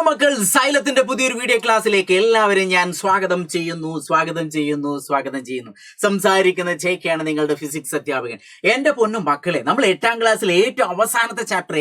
മക്കൾ, സൈലത്തിന്റെ പുതിയൊരു വീഡിയോ ക്ലാസ്സിലേക്ക് എല്ലാവരും ഞാൻ സ്വാഗതം ചെയ്യുന്നു. സംസാരിക്കുന്ന ചേക്കയാണ്, നിങ്ങളുടെ ഫിസിക്സ് അധ്യാപകൻ. എന്റെ പൊന്നും മക്കളെ, നമ്മൾ 8ാം ക്ലാസ്സിലെ ഏറ്റവും അവസാനത്തെ ചാപ്റ്റർ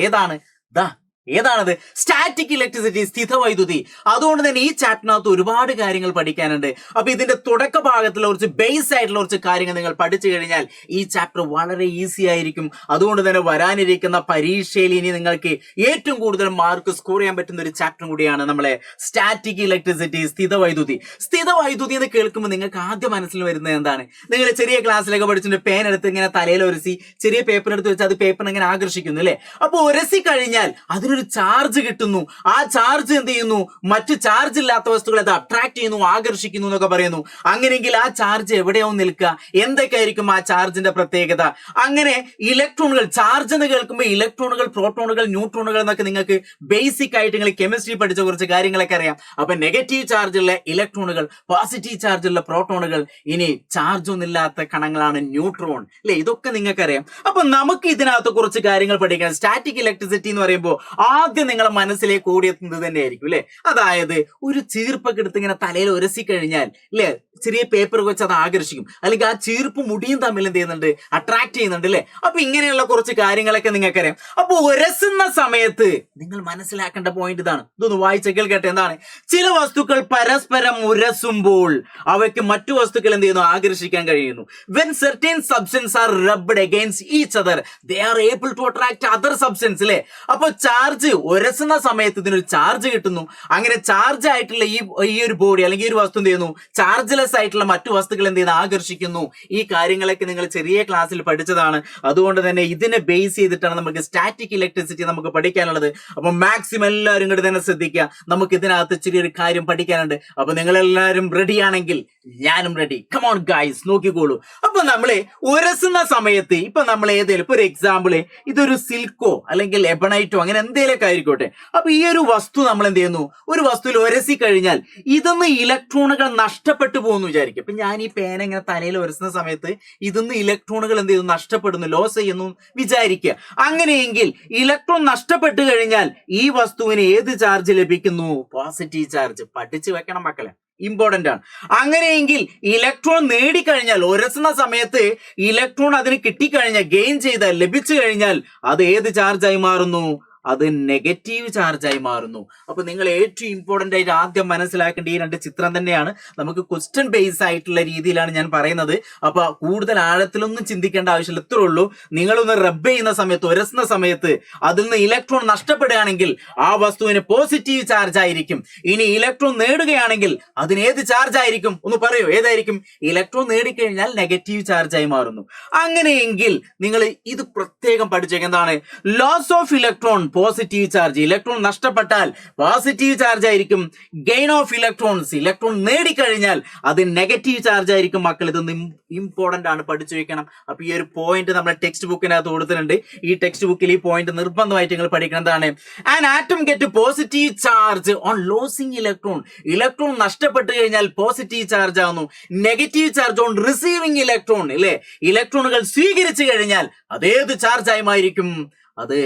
ഏതാണത്? സ്റ്റാറ്റിക് ഇലക്ട്രിസിറ്റി, സ്ഥിതവൈദ്യുതി. അതുകൊണ്ട് തന്നെ ഈ ചാപ്റ്ററിനകത്ത് ഒരുപാട് കാര്യങ്ങൾ പഠിക്കാനുണ്ട്. അപ്പൊ ഇതിന്റെ തുടക്ക ഭാഗത്തുള്ള കുറച്ച് ബേസ് ആയിട്ടുള്ള കുറച്ച് കാര്യങ്ങൾ നിങ്ങൾ പഠിച്ചു കഴിഞ്ഞാൽ ഈ ചാപ്റ്റർ വളരെ ഈസി ആയിരിക്കും. അതുകൊണ്ട് തന്നെ വരാനിരിക്കുന്ന പരീക്ഷയിൽ ഇനി നിങ്ങൾക്ക് ഏറ്റവും കൂടുതൽ മാർക്ക് സ്കോർ ചെയ്യാൻ പറ്റുന്ന ഒരു ചാപ്റ്റർ കൂടിയാണ് നമ്മളെ സ്റ്റാറ്റിക് ഇലക്ട്രിസിറ്റി, സ്ഥിതവൈദ്യുതി. സ്ഥിതവൈദ്യുതി എന്ന് കേൾക്കുമ്പോൾ നിങ്ങൾക്ക് ആദ്യം മനസ്സിൽ വരുന്നത് എന്താണ്? നിങ്ങൾ ചെറിയ ക്ലാസ്സിലൊക്കെ പഠിച്ചിട്ട് പേൻ എടുത്ത് ഇങ്ങനെ തലയിൽ ഒരസി ചെറിയ പേപ്പർ എടുത്ത് വെച്ച് അത് പേപ്പറിനെ ഇങ്ങനെ ആകർഷിക്കുന്നു അല്ലേ? അപ്പൊ ഒരസി കഴിഞ്ഞാൽ അതിനൊരു ചാർജ് കിട്ടുന്നു. ആ ചാർജ് എന്ത് ചെയ്യുന്നു? മറ്റു ചാർജ് ഇല്ലാത്ത വസ്തുക്കളെ അട്രാക്ട് ചെയ്യുന്നു, ആകർഷിക്കുന്നു എന്നൊക്കെ പറയുന്നു. അങ്ങനെയെങ്കിൽ ആ ചാർജ് എവിടെയാവും നിൽക്കുക? എന്തൊക്കെയായിരിക്കും ആ ചാർജിന്റെ പ്രത്യേകത? അങ്ങനെ ഇലക്ട്രോണുകൾ, ചാർജ് എന്ന് കേൾക്കുമ്പോൾ ഇലക്ട്രോണുകൾ, പ്രോട്ടോണുകൾ, ന്യൂട്രോണുകൾ എന്നൊക്കെ നിങ്ങൾക്ക് ബേസിക് ആയിട്ട് നിങ്ങൾ കെമിസ്ട്രി പഠിച്ച കുറച്ച് കാര്യങ്ങളൊക്കെ അറിയാം. അപ്പൊ നെഗറ്റീവ് ചാർജുള്ള ഇലക്ട്രോണുകൾ, പോസിറ്റീവ് ചാർജുള്ള പ്രോട്ടോണുകൾ, ഇനി ചാർജ് ഒന്നുമില്ലാത്ത കണങ്ങളാണ് ന്യൂട്രോൺ അല്ലെ? ഇതൊക്കെ നിങ്ങൾക്ക് അറിയാം. അപ്പൊ നമുക്ക് ഇതിനകത്ത് കുറച്ച് കാര്യങ്ങൾ പഠിക്കണം. സ്റ്റാറ്റിക് ഇലക്ട്രിസിറ്റി എന്ന് പറയുമ്പോൾ ആദ്യം നിങ്ങളെ മനസ്സിലേക്ക് ഓടിയെത്തുന്നത് തന്നെയായിരിക്കും അല്ലെ? അതായത് ഒരു ചീർപ്പൊക്കെ എടുത്ത് ഇങ്ങനെ തലയിൽ ഉരസി കഴിഞ്ഞാൽ അല്ലെ, ചെറിയ പേപ്പർ വെച്ച് അത് ആകർഷിക്കും, അല്ലെങ്കിൽ ആ ചീർപ്പ് മുടിയും തമ്മിൽ എന്ത് ചെയ്യുന്നുണ്ട്? അട്രാക്ട് ചെയ്യുന്നുണ്ട് അല്ലെ? അപ്പൊ ഇങ്ങനെയുള്ള കുറച്ച് കാര്യങ്ങളൊക്കെ നിങ്ങൾക്കറിയാം. അപ്പൊ ഉരസുന്ന സമയത്ത് നിങ്ങൾ മനസ്സിലാക്കേണ്ട പോയിന്റ് ഇതാണ്. ഇതൊന്ന് വായിച്ച കേൾക്കട്ടെ. എന്താണ്? ചില വസ്തുക്കൾ പരസ്പരം ഉരസുമ്പോൾ അവയ്ക്ക് മറ്റു വസ്തുക്കൾ എന്ത് ചെയ്യുന്നു? ആകർഷിക്കാൻ കഴിയുന്നു. When certain substances are rubbed against each other, they are able to attract other substances അല്ലെ? അപ്പൊ ചാർജ് ഉരസുന്ന സമയത്ത് ഇതിനൊരു ചാർജ് കിട്ടുന്നു. അങ്ങനെ ചാർജ് ആയിട്ടുള്ള ഈ ഒരു ബോഡി അല്ലെങ്കിൽ ഈ ഒരു വസ്തു എന്ത് ചെയ്യുന്നു? ചാർജ്ലെസ് ആയിട്ടുള്ള മറ്റു വസ്തുക്കൾ എന്ത് ചെയ്യുന്നു? ആകർഷിക്കുന്നു. ഈ കാര്യങ്ങളൊക്കെ നിങ്ങൾ ചെറിയ ക്ലാസ്സിൽ പഠിച്ചതാണ്. അതുകൊണ്ട് തന്നെ ഇതിനെ ബേസ് ചെയ്തിട്ടാണ് നമുക്ക് സ്റ്റാറ്റിക് ഇലക്ട്രിസിറ്റി നമുക്ക് പഠിക്കാനുള്ളത്. അപ്പൊ മാക്സിമം എല്ലാവരും കൂടി തന്നെ ശ്രദ്ധിക്കുക. നമുക്ക് ഇതിനകത്ത് ചെറിയൊരു കാര്യം പഠിക്കാനുണ്ട്. അപ്പൊ നിങ്ങൾ എല്ലാവരും റെഡി ആണെങ്കിൽ ഞാനും റെഡി. കമോൺ ഗൈസ്, നോക്കിക്കോളൂ. അപ്പൊ നമ്മള് ഉരസുന്ന സമയത്ത് ഇപ്പൊ നമ്മൾ ഏതെങ്കിലും ഇപ്പൊ ഒരു എക്സാമ്പിള് ഇതൊരു സിൽക്കോ അല്ലെങ്കിൽ എബണൈറ്റോ അങ്ങനെ എന്തെങ്കിലുമൊക്കെ ആയിരിക്കോട്ടെ. അപ്പൊ ഈ ഒരു വസ്തു നമ്മൾ എന്ത് ചെയ്യുന്നു? ഒരു വസ്തുവിൽ ഉരസി കഴിഞ്ഞാൽ ഇതൊന്ന് ഇലക്ട്രോണുകൾ നഷ്ടപ്പെട്ടു പോകുന്നു വിചാരിക്കും. ഇപ്പൊ ഞാൻ ഈ പേന ഇങ്ങനെ തലയിൽ ഉരസുന്ന സമയത്ത് ഇതൊന്ന് ഇലക്ട്രോണുകൾ എന്ത് ചെയ്യുന്നു? നഷ്ടപ്പെടുന്നു, ലോസ് ചെയ്യുന്നു വിചാരിക്കുക. അങ്ങനെയെങ്കിൽ ഇലക്ട്രോൺ നഷ്ടപ്പെട്ടു കഴിഞ്ഞാൽ ഈ വസ്തുവിന് ഏത് ചാർജ് ലഭിക്കുന്നു? Positive charge. പഠിച്ചു വെക്കണം മക്കളെ, ഇമ്പോർട്ടന്റ് ആണ്. അങ്ങനെയെങ്കിൽ ഇലക്ട്രോൺ നേടിക്കഴിഞ്ഞാൽ, ഉരസുന്ന സമയത്ത് ഇലക്ട്രോൺ അതിന് കിട്ടിക്കഴിഞ്ഞാൽ, ഗെയിൻ ചെയ്താൽ, ലഭിച്ചു കഴിഞ്ഞാൽ അത് ഏത് ചാർജായി മാറുന്നു? അത് നെഗറ്റീവ് ചാർജായി മാറുന്നു. അപ്പൊ നിങ്ങൾ ഏറ്റവും ഇമ്പോർട്ടന്റ് ആയിട്ട് ആദ്യം മനസ്സിലാക്കേണ്ട ഈ രണ്ട് ചിത്രം തന്നെയാണ്. നമുക്ക് ക്വസ്റ്റ്യൻ ബേസ് ആയിട്ടുള്ള രീതിയിലാണ് ഞാൻ പറയുന്നത്. അപ്പൊ കൂടുതൽ ആഴത്തിലൊന്നും ചിന്തിക്കേണ്ട ആവശ്യമില്ല. ഇത്രേ ഉള്ളൂ. നിങ്ങളൊന്ന് റബ്ബ് ചെയ്യുന്ന സമയത്ത്, ഉരസുന്ന സമയത്ത് അതിൽ നിന്ന് ഇലക്ട്രോൺ നഷ്ടപ്പെടുകയാണെങ്കിൽ ആ വസ്തുവിന് പോസിറ്റീവ് ചാർജ് ആയിരിക്കും. ഇനി ഇലക്ട്രോൺ നേടുകയാണെങ്കിൽ അതിന് ഏത് ചാർജ് ആയിരിക്കും? ഒന്ന് പറയൂ, ഏതായിരിക്കും? ഇലക്ട്രോൺ നേടിക്കഴിഞ്ഞാൽ നെഗറ്റീവ് ചാർജായി മാറുന്നു. അങ്ങനെയെങ്കിൽ നിങ്ങൾ ഇത് പ്രത്യേകം പഠിച്ചേക്കുക. എന്താണ്? Loss of electron, positive charge. Electron നഷ്ടപ്പെട്ടാൽ പോസിറ്റീവ് ചാർജ് ആയിരിക്കും. ഗെയിൻ ഓഫ് ഇലക്ട്രോൺസ്, ഇലക്ട്രോൺ നേടിക്കഴിഞ്ഞാൽ അത് നെഗറ്റീവ് ചാർജ് ആയിരിക്കും. മക്കൾ ഇതൊന്ന് ഇമ്പോർട്ടന്റ് ആണ്, പഠിച്ചു വെക്കണം. അപ്പൊ ഈ ഒരു പോയിന്റ് നമ്മുടെ ടെക്സ്റ്റ് ബുക്കിനകത്ത് കൊടുത്തിട്ടുണ്ട്. ഈ ടെക്സ്റ്റ് ബുക്കിൽ ഈ പോയിന്റ് നിർബന്ധമായിട്ട് നിങ്ങൾ പഠിക്കണം. എന്താണ്? An atom get positive charge on losing electron. Electron നഷ്ടപ്പെട്ടു കഴിഞ്ഞാൽ പോസിറ്റീവ് ചാർജ് ആവുന്നു. Negative charge on receiving electron അല്ലെ? ഇലക്ട്രോണുകൾ സ്വീകരിച്ചു കഴിഞ്ഞാൽ അതേത് ചാർജ് ആയിരിക്കും? അത്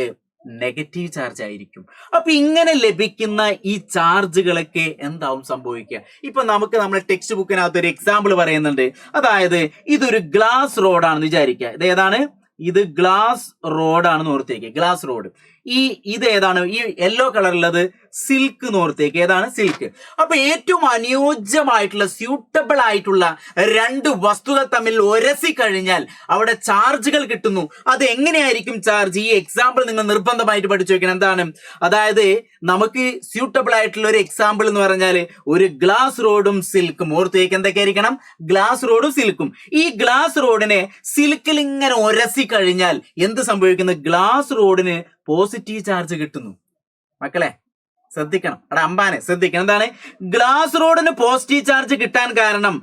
നെഗറ്റീവ് ചാർജ് ആയിരിക്കും. അപ്പൊ ഇങ്ങനെ ലഭിക്കുന്ന ഈ ചാർജുകളൊക്കെ എന്താവും സംഭവിക്കുക? ഇപ്പൊ നമുക്ക് നമ്മുടെ ടെക്സ്റ്റ് ബുക്കിനകത്ത് ഒരു എക്സാമ്പിൾ പറയുന്നുണ്ട്. അതായത് ഇതൊരു ഗ്ലാസ് റോഡാണെന്ന് വിചാരിക്കുക. ഇത് ഏതാണ്? ഇത് ഗ്ലാസ് റോഡാണെന്ന് ഓർത്തേക്ക്. Glass rod. ഇത് ഏതാണ്? ഈ യെല്ലോ കളറുള്ളത് സിൽക്ക് നോർത്തേക്ക്. ഏതാണ്? സിൽക്ക്. അപ്പൊ ഏറ്റവും അനുയോജ്യമായിട്ടുള്ള, സ്യൂട്ടബിൾ ആയിട്ടുള്ള രണ്ട് വസ്തുക്കൾ തമ്മിൽ ഉരസി കഴിഞ്ഞാൽ അവിടെ ചാർജുകൾ കിട്ടുന്നു. അത് എങ്ങനെയായിരിക്കും ചാർജ്? ഈ എക്സാമ്പിൾ നിങ്ങൾ നിർബന്ധമായിട്ട് പഠിച്ചു വെക്കണം. എന്താണ്? അതായത് നമുക്ക് സ്യൂട്ടബിൾ ആയിട്ടുള്ള ഒരു എക്സാമ്പിൾ എന്ന് പറഞ്ഞാൽ ഒരു ഗ്ലാസ് റോഡും സിൽക്കും. ഓർത്തേക്ക് എന്തൊക്കെയായിരിക്കണം? ഗ്ലാസ് റോഡും സിൽക്കും. ഈ ഗ്ലാസ് റോഡിനെ സിൽക്കിൽ ഇങ്ങനെ ഉരസി കഴിഞ്ഞാൽ എന്ത് സംഭവിക്കുന്നു? ഗ്ലാസ് റോഡിന് പോസിറ്റീവ് ചാർജ് കിട്ടുന്നു. മക്കളെ ശ്രദ്ധിക്കണം, അമ്പാനെ ശ്രദ്ധിക്കണം. എന്താണ്? ഗ്ലാസ് റോഡിന് പോസിറ്റീവ് ചാർജ് കിട്ടാൻ കാരണം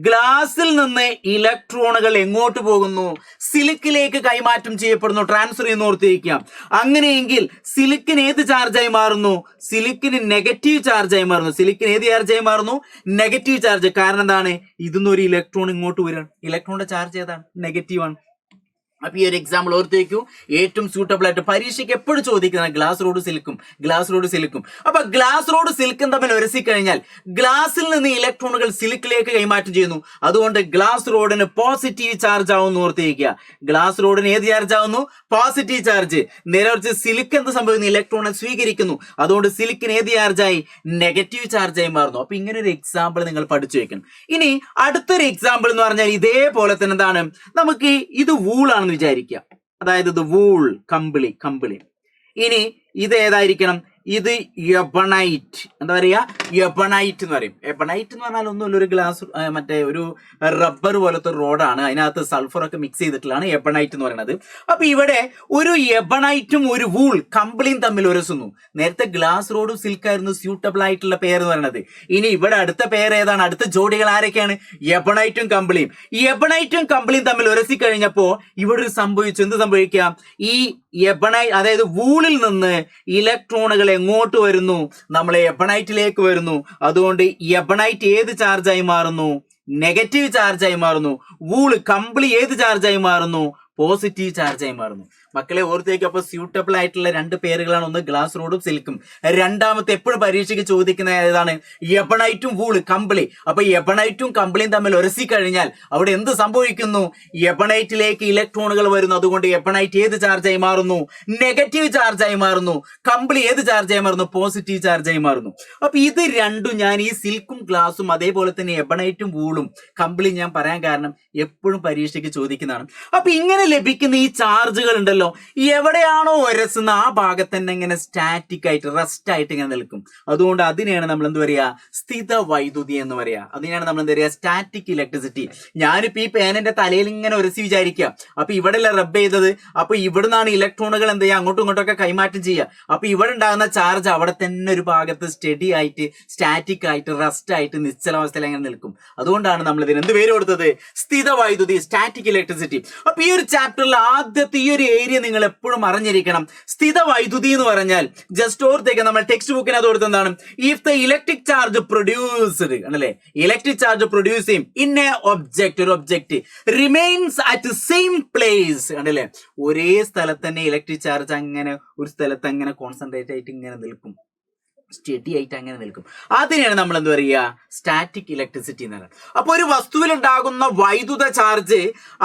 ഗ്ലാസിൽ നിന്ന് ഇലക്ട്രോണുകൾ എങ്ങോട്ട് പോകുന്നു? സിലിക്കിലേക്ക് കൈമാറ്റം ചെയ്യപ്പെടുന്നു, ട്രാൻസ്ഫർ ചെയ്യുന്നു. ഓർത്തിരിക്കാം. അങ്ങനെയെങ്കിൽ സിലിക്കിന് ഏത് ചാർജായി മാറുന്നു? സിലിക്കിന് നെഗറ്റീവ് ചാർജായി മാറുന്നു. സിലിക്കിന് ഏത് ചാർജായി മാറുന്നു? Negative charge. കാരണം എന്താണ്? ഇതിന്നൊരു ഇലക്ട്രോൺ ഇങ്ങോട്ട് വരികയാണ്. ഇലക്ട്രോണിന്റെ ചാർജ് ഏതാണ്? നെഗറ്റീവ് ആണ്. അപ്പൊ ഈ ഒരു എക്സാമ്പിൾ ഓർത്ത് വയ്ക്കൂ. ഏറ്റവും സൂട്ടബിൾ ആയിട്ട് പരീക്ഷയ്ക്ക് എപ്പോഴും ചോദിക്കുന്നത് ഗ്ലാസ് റോഡ് സിലിക്കും. അപ്പൊ ഗ്ലാസ് റോഡ് സിലിക്കും തമ്മിൽ ഉരസി കഴിഞ്ഞാൽ ഗ്ലാസിൽ നിന്ന് ഇലക്ട്രോണുകൾ സിലിക്കിലേക്ക് കൈമാറ്റം ചെയ്യുന്നു. അതുകൊണ്ട് ഗ്ലാസ് റോഡിന് പോസിറ്റീവ് ചാർജ് ആവുന്നു ഓർത്ത് വയ്ക്കുക. ഗ്ലാസ് റോഡിന് ഏത് ചാർജ് ആവുന്നു? Positive charge. നേരെ സിലിക്ക് എന്ത് സംഭവിക്കുന്നു? ഇലക്ട്രോണെ സ്വീകരിക്കുന്നു. അതുകൊണ്ട് സിലിക്കിന് ഏത് ചാർജായി? നെഗറ്റീവ് ചാർജായി മാറുന്നു. അപ്പൊ ഇങ്ങനെ ഒരു എക്സാമ്പിൾ നിങ്ങൾ പഠിച്ചു വെക്കണം. ഇനി അടുത്തൊരു എക്സാമ്പിൾ എന്ന് പറഞ്ഞാൽ ഇതേപോലെ തന്നെ എന്താണ്, നമുക്ക് ഇത് വൂളാണെന്ന് വിചാരിക്കുക. അതായത് ഇത് വൂൾ, കമ്പിളി. ഇനി ഇത് ഏതായിരിക്കണം? ഇത് എബണൈറ്റ്. എന്താ പറയാ? എബണൈറ്റ് എന്ന് പറയും. എബണൈറ്റ് എന്ന് പറഞ്ഞാൽ ഒന്നുമില്ല, ഒരു ഗ്ലാസ് മറ്റേ ഒരു റബ്ബർ പോലത്തെ റോഡാണ്, അതിനകത്ത് സൾഫർ ഒക്കെ മിക്സ് ചെയ്തിട്ടുള്ളതാണ് എബണൈറ്റ് എന്ന് പറയുന്നത്. അപ്പൊ ഇവിടെ ഒരു എബണൈറ്റും ഒരു വൂൾ കമ്പിളിയും തമ്മിൽ ഉരസുന്നു. നേരത്തെ ഗ്ലാസ് റോഡും സിൽക്കായിരുന്നു സ്യൂട്ടബിൾ ആയിട്ടുള്ള പേര് എന്ന് പറയുന്നത്. ഇനി ഇവിടെ അടുത്ത പേര് ഏതാണ്? അടുത്ത ജോഡികൾ ആരൊക്കെയാണ്? എബണൈറ്റും കമ്പിളിയും. ഈ എബണൈറ്റും കമ്പിളിയും തമ്മിൽ ഉരസി കഴിഞ്ഞപ്പോ ഇവിടെ ഒരു സംഭവിച്ചു. എന്ത് സംഭവിക്കാം? ഈ അതായത് വൂളിൽ നിന്ന് ഇലക്ട്രോണുകൾ എങ്ങോട്ട് വരുന്നു? നമ്മളെ എബണൈറ്റിലേക്ക് വരുന്നു. അതുകൊണ്ട് എബണൈറ്റ് ഏത് ചാർജായി മാറുന്നു? നെഗറ്റീവ് ചാർജായി മാറുന്നു. വൂള് കമ്പിളി ഏത് ചാർജായി മാറുന്നു? പോസിറ്റീവ് ചാർജായി മാറുന്നു. മക്കളെ ഓർത്തേക്ക്. അപ്പൊ സ്യൂട്ടബിൾ ആയിട്ടുള്ള രണ്ട് പേരുകളാണ്. ഒന്ന് ഗ്ലാസ് റോഡും സിൽക്കും. രണ്ടാമത്തെ എപ്പോഴും പരീക്ഷയ്ക്ക് ചോദിക്കുന്ന ഏതാണ്? എബണൈറ്റും വൂള് കമ്പിളി. അപ്പൊ എബണൈറ്റും കമ്പിളിയും തമ്മിൽ ഉരസി കഴിഞ്ഞാൽ അവിടെ എന്ത് സംഭവിക്കുന്നു? എബണൈറ്റിലേക്ക് ഇലക്ട്രോണുകൾ വരുന്നു. അതുകൊണ്ട് എബണൈറ്റ് ഏത് ചാർജായി മാറുന്നു? നെഗറ്റീവ് ചാർജായി മാറുന്നു. കമ്പിളി ഏത് ചാർജായി മാറുന്നു? പോസിറ്റീവ് ചാർജായി മാറുന്നു. അപ്പൊ ഇത് രണ്ടും ഞാൻ ഈ സിൽക്കും ഗ്ലാസും അതേപോലെ തന്നെ എബണൈറ്റും വൂളും കമ്പിളിയും ഞാൻ പറയാൻ കാരണം എപ്പോഴും പരീക്ഷയ്ക്ക് ചോദിക്കുന്നതാണ്. അപ്പൊ ഇങ്ങനെ ലഭിക്കുന്ന ഈ ചാർജുകൾ ഉണ്ടല്ലോ, എവിടെയാണോ ഉരസുന്ന ആ ഭാഗത്ത് തന്നെ ഇങ്ങനെ സ്റ്റാറ്റിക് ആയിട്ട് റെസ്റ്റ് ആയിട്ട് ഇങ്ങനെ നിൽക്കും. അതുകൊണ്ട് അതിനെയാണ് നമ്മൾ എന്ത് പറയാ? സ്ഥിത വൈദ്യുതി എന്ന് പറയാ. അതിനെയാണ് നമ്മൾ എന്ത് പറയാ? Static electricity. ഞാനിപ്പോ ഈ പേനന്റെ തലയിൽ ഇങ്ങനെ ഉരസി വിചാരിക്കുക. അപ്പൊ ഇവിടെ അല്ല റബ്ബ് ചെയ്തത്. അപ്പൊ ഇവിടുന്നാണ് ഇലക്ട്രോണുകൾ എന്ത് ചെയ്യുക? അങ്ങോട്ടും ഇങ്ങോട്ടൊക്കെ കൈമാറ്റം ചെയ്യുക. അപ്പൊ ഇവിടെ ഉണ്ടാകുന്ന ചാർജ് അവിടെ തന്നെ ഒരു ഭാഗത്ത് സ്റ്റഡി ആയിട്ട് സ്റ്റാറ്റിക് ആയിട്ട് റെസ്റ്റ് ആയിട്ട് നിശ്ചലാവസ്ഥയിൽ അങ്ങനെ നിൽക്കും. അതുകൊണ്ടാണ് നമ്മൾ ഇതിന് എന്ത് പേര് കൊടുത്തത്? സ്ഥിത വൈദ്യുതി, സ്റ്റാറ്റിക് ഇലക്ട്രിസിറ്റി. അപ്പൊ ഈ ഒരു ചാപ്റ്ററിൽ ആദ്യത്തെ ഈ ഒരു ഏരിയ നിങ്ങൾ എപ്പോഴും അറിഞ്ഞിരിക്കണം. സ്ഥിത വൈദ്യുതി എന്ന് പറഞ്ഞാൽ ജസ്റ്റ് ഓർത്തേക്ക്, നമ്മൾ ടെക്സ്റ്റ് ബുക്കിനകത്ത് കൊടുത്ത എന്താണ്? If the electric charge produced ആണല്ലേ, ഇലക്ട്രിക് ചാർജ് പ്രൊഡ്യൂസ് ചെയ്യും ഇൻ എ ഒബ്ജക്റ്റ്, ഒരു object remains at same place ആണല്ലേ, ഒരേ സ്ഥലത്ത് തന്നെ ഇലക്ട്രിക് ചാർജ് അങ്ങനെ ഒരു സ്ഥലത്ത് അങ്ങനെ കോൺസെൻട്രേറ്റ് ആയിട്ട് ഇങ്ങനെ നിൽക്കും, സ്റ്റഡി ആയിട്ട് അങ്ങനെ നിൽക്കും. അതിനെയാണ് നമ്മൾ എന്ത് പറയുക? സ്റ്റാറ്റിക് ഇലക്ട്രിസിറ്റി എന്ന് പറയുന്നത്. അപ്പൊ ഒരു വസ്തുവിൽ ഉണ്ടാകുന്ന വൈദ്യുത ചാർജ്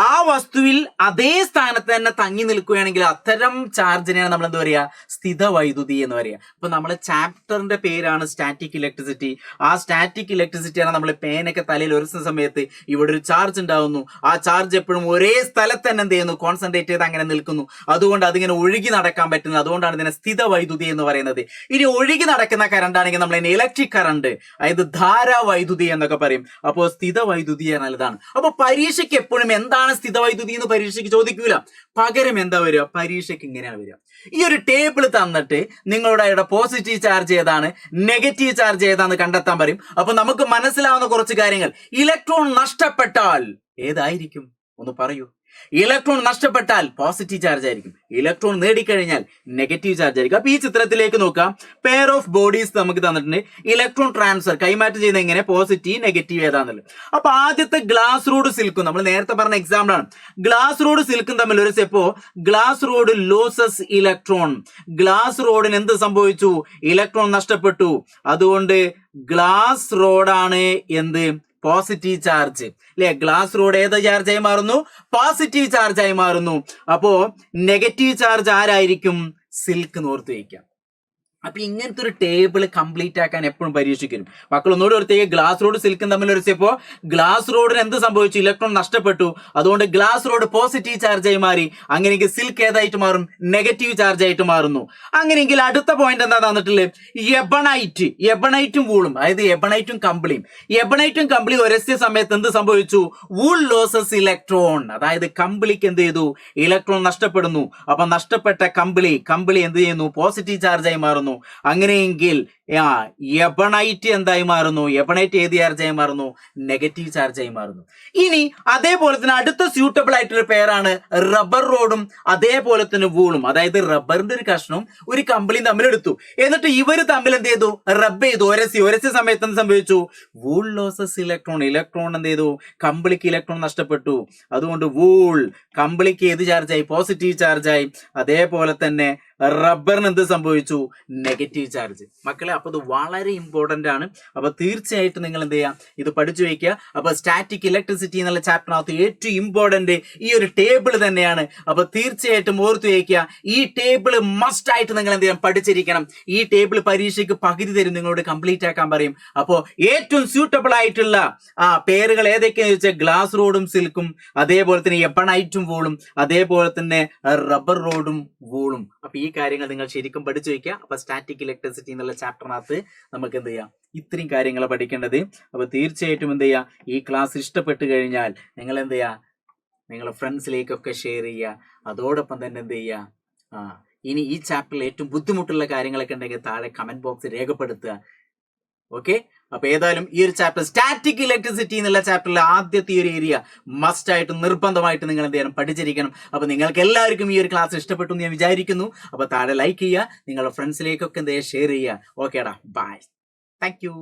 ആ വസ്തുവിൽ അതേ സ്ഥാനത്ത് തന്നെ തങ്ങി നിൽക്കുകയാണെങ്കിൽ അത്തരം ചാർജിനെയാണ് നമ്മൾ എന്ത് പറയുക? സ്ഥിത വൈദ്യുതി എന്ന് പറയുക. അപ്പൊ നമ്മളെ ചാപ്റ്ററിന്റെ പേരാണ് സ്റ്റാറ്റിക് ഇലക്ട്രിസിറ്റി. ആ സ്റ്റാറ്റിക് ഇലക്ട്രിസിറ്റിയാണ് നമ്മൾ പേനൊക്കെ തലയിൽ ഉരസുന്ന സമയത്ത് ഇവിടെ ഒരു ചാർജ് ഉണ്ടാകുന്നു. ആ ചാർജ് എപ്പോഴും ഒരേ സ്ഥലത്ത് തന്നെ എന്ത് ചെയ്യുന്നു? കോൺസെൻട്രേറ്റ് ചെയ്ത് അങ്ങനെ നിൽക്കുന്നു. അതുകൊണ്ട് അതിങ്ങനെ ഒഴുകി നടക്കാൻ പറ്റുന്നത്. അതുകൊണ്ടാണ് ഇതിനെ സ്ഥിത വൈദ്യുതി എന്ന് പറയുന്നത്. ഇനി ഒഴുകി നടക്കുന്ന കറണ്ട് ആണെങ്കിൽ നമ്മൾ ഇലക്ട്രിക് കറണ്ട്, അതായത് ധാരാ വൈദ്യുതി എന്നൊക്കെ പറയും. അപ്പോൾ സ്ഥിത വൈദ്യുതി എന്നാൽ ഇതാണ്. അപ്പൊ പരീക്ഷയ്ക്ക് എപ്പോഴും എന്താണ് സ്ഥിത വൈദ്യുതി എന്ന് പരീക്ഷയ്ക്ക് ചോദിക്കൂല. പകരം എന്താ വരിക? പരീക്ഷയ്ക്ക് ഇങ്ങനെയാണ് വരിക. ഈ ഒരു ടേബിൾ തന്നിട്ട് നിങ്ങളുടെ പോസിറ്റീവ് ചാർജ് ഏതാണ്, നെഗറ്റീവ് ചാർജ് ഏതാന്ന് കണ്ടെത്താൻ പറയും. അപ്പൊ നമുക്ക് മനസ്സിലാവുന്ന കുറച്ച് കാര്യങ്ങൾ. ഇലക്ട്രോൺ നഷ്ടപ്പെട്ടാൽ ഏതായിരിക്കും? ഒന്ന് പറയൂ. ഇലക്ട്രോൺ നഷ്ടപ്പെട്ടാൽ പോസിറ്റീവ് ചാർജ് ആയിരിക്കും. ഇലക്ട്രോൺ നേടിക്കഴിഞ്ഞാൽ നെഗറ്റീവ് ചാർജ് ആയിരിക്കും. അപ്പൊ ഈ ചിത്രത്തിലേക്ക് നോക്കാം. പെയർ ഓഫ് ബോഡീസ് നമുക്ക് തന്നിട്ടുണ്ട്. ഇലക്ട്രോൺ ട്രാൻസ്ഫർ കൈമാറ്റം ചെയ്യുന്ന എങ്ങനെ? പോസിറ്റീവ് നെഗറ്റീവ് ഏതാന്നുള്ളത്. അപ്പൊ ആദ്യത്തെ ഗ്ലാസ് റോഡ് സിൽക്കും, നമ്മൾ നേരത്തെ പറഞ്ഞ എക്സാമ്പിൾ ആണ്. ഗ്ലാസ് റോഡ് സിൽക്കും തമ്മിൽ ഒരു സ്റ്റെപ്പോ glass rod loses electron. Glass റോഡിന് എന്ത് സംഭവിച്ചു? ഇലക്ട്രോൺ നഷ്ടപ്പെട്ടു. അതുകൊണ്ട് ഗ്ലാസ് റോഡാണ് എന്ത്? പോസിറ്റീവ് ചാർജ് അല്ലെ. ഗ്ലാസ് റോഡ് ഏത് ചാർജായി മാറുന്നു? പോസിറ്റീവ് ചാർജായി മാറുന്നു. അപ്പോ നെഗറ്റീവ് ചാർജ് ആരായിരിക്കും? സിൽക്ക് എന്ന് ഓർത്ത് വയ്ക്കാം. അപ്പൊ ഇങ്ങനത്തെ ഒരു ടേബിൾ കംപ്ലീറ്റ് ആക്കാൻ എപ്പോഴും പരീക്ഷിക്കും. മക്കൾ ഒന്നുകൂടി ഓർത്തേക്ക്. ഗ്ലാസ് റോഡ് സിൽക്കും തമ്മിൽ ഒരുച്ചപ്പോ ഗ്ലാസ് റോഡിന് എന്ത് സംഭവിച്ചു? ഇലക്ട്രോൺ നഷ്ടപ്പെട്ടു. അതുകൊണ്ട് ഗ്ലാസ് റോഡ് പോസിറ്റീവ് ചാർജായി മാറി. അങ്ങനെയെങ്കിൽ സിൽക്ക് ഏതായിട്ട് മാറും? നെഗറ്റീവ് ചാർജ് ആയിട്ട് മാറുന്നു. അങ്ങനെയെങ്കിൽ അടുത്ത പോയിന്റ് എന്താ തന്നിട്ടുള്ളത്? എബണൈറ്റും വൂളും, അതായത് എബണൈറ്റും കമ്പിളിയും. എബണൈറ്റും കമ്പിളി ഒരസ്യ സമയത്ത് എന്ത് സംഭവിച്ചു? വൂൾ ലോസസ് ഇലക്ട്രോൺ, അതായത് കമ്പിളിക്ക് എന്ത് ചെയ്തു? ഇലക്ട്രോൺ നഷ്ടപ്പെടുന്നു. അപ്പൊ നഷ്ടപ്പെട്ട കമ്പിളി എന്ത് ചെയ്യുന്നു? പോസിറ്റീവ് ചാർജായി മാറുന്നു. അങ്ങനെയെങ്കിൽ എബണൈറ്റ് എന്തായി മാറുന്നു? എബണൈറ്റ് ഏത് ചാർജായി മാറുന്നു? നെഗറ്റീവ് ചാർജായി മാറുന്നു. ഇനി അതേപോലെ തന്നെ അടുത്ത സ്യൂട്ടബിൾ ആയിട്ടൊരു പേരാണ് റബ്ബർ റോഡും അതേപോലെ തന്നെ വൂളും. അതായത് റബ്ബറിന്റെ ഒരു കഷ്ണവും ഒരു കമ്പിളിയും തമ്മിൽ എടുത്തു, എന്നിട്ട് ഇവർ തമ്മിൽ എന്ത് ചെയ്തു? റബ്ബ് ചെയ്തു, ഒരച്ച സമയത്ത് എന്ത് സംഭവിച്ചു? Wool losses electron. ഇലക്ട്രോൺ എന്ത് ചെയ്തു? കമ്പിളിക്ക് ഇലക്ട്രോൺ നഷ്ടപ്പെട്ടു. അതുകൊണ്ട് വൂൾ കമ്പിളിക്ക് ഏത് ചാർജായി? പോസിറ്റീവ് ചാർജായി. അതേപോലെ തന്നെ റബ്ബറിന് എന്ത് സംഭവിച്ചു? Negative charge. മക്കളെ, അപ്പൊ ഇത് വളരെ ഇമ്പോർട്ടന്റ് ആണ്. അപ്പൊ തീർച്ചയായിട്ടും നിങ്ങൾ എന്ത് ചെയ്യാം? ഇത് പഠിച്ചു വയ്ക്കുക. അപ്പൊ സ്റ്റാറ്റിക് ഇലക്ട്രിസിറ്റി എന്നുള്ള ചാപ്റ്ററിനകത്ത് ഏറ്റവും ഇമ്പോർട്ടന്റ് ഈ ഒരു ടേബിൾ തന്നെയാണ്. അപ്പൊ തീർച്ചയായിട്ടും ഓർത്തു വയ്ക്കുക, ഈ ടേബിൾ മസ്റ്റ് ആയിട്ട് നിങ്ങൾ എന്ത് ചെയ്യാം? പഠിച്ചിരിക്കണം. ഈ ടേബിൾ പരീക്ഷയ്ക്ക് പകുതി തരും, നിങ്ങളോട് കംപ്ലീറ്റ് ആക്കാൻ പറയും. അപ്പോ ഏറ്റവും സ്യൂട്ടബിൾ ആയിട്ടുള്ള പേരുകൾ ഏതൊക്കെയാന്ന് വെച്ചാൽ ഗ്ലാസ് റോഡും സിൽക്കും, അതേപോലെ തന്നെ എബണൈറ്റും വൂളും, അതേപോലെ തന്നെ റബ്ബർ റോഡും വൂളും. അപ്പൊ ഈ കാര്യങ്ങൾ നിങ്ങൾ ശരിക്കും പഠിച്ചു വയ്ക്കുക. അപ്പൊ സ്റ്റാറ്റിക് ഇലക്ട്രിസിറ്റി എന്നുള്ള ചാപ്റ്ററിനകത്ത് നമുക്ക് എന്ത് ചെയ്യാം? ഇത്രയും കാര്യങ്ങൾ പഠിക്കേണ്ടത്. അപ്പൊ തീർച്ചയായിട്ടും എന്ത് ചെയ്യുക? ഈ ക്ലാസ് ഇഷ്ടപ്പെട്ട് കഴിഞ്ഞാൽ നിങ്ങൾ എന്ത് ചെയ്യുക? നിങ്ങളുടെ ഫ്രണ്ട്സിലേക്കൊക്കെ ഷെയർ ചെയ്യുക. അതോടൊപ്പം തന്നെ എന്ത് ചെയ്യുക? ഇനി ഈ ചാപ്റ്ററിൽ ഏറ്റവും ബുദ്ധിമുട്ടുള്ള കാര്യങ്ങളൊക്കെ ഉണ്ടെങ്കിൽ താഴെ കമന്റ് ബോക്സ് രേഖപ്പെടുത്തുക. ഓക്കെ, അപ്പൊ ഏതായാലും ഈ ഒരു ചാപ്റ്റർ സ്റ്റാറ്റിക് ഇലക്ട്രിസിറ്റി എന്നുള്ള ചാപ്റ്ററിലെ ആദ്യത്തെ ഈ ഒരു ഏരിയ മസ്റ്റ് ആയിട്ട് നിർബന്ധമായിട്ട് നിങ്ങൾ എന്ത് ചെയ്യണം? പഠിച്ചിരിക്കണം. അപ്പൊ നിങ്ങൾക്ക് എല്ലാവർക്കും ഈ ഒരു ക്ലാസ് ഇഷ്ടപ്പെട്ടു എന്ന് ഞാൻ വിചാരിക്കുന്നു. അപ്പൊ താഴെ ലൈക്ക് ചെയ്യുക, നിങ്ങളുടെ ഫ്രണ്ട്സിലേക്കൊക്കെ എന്ത് ചെയ്യുക? ഷെയർ ചെയ്യുക. ഓക്കേടാ, ബൈ, താങ്ക് യു.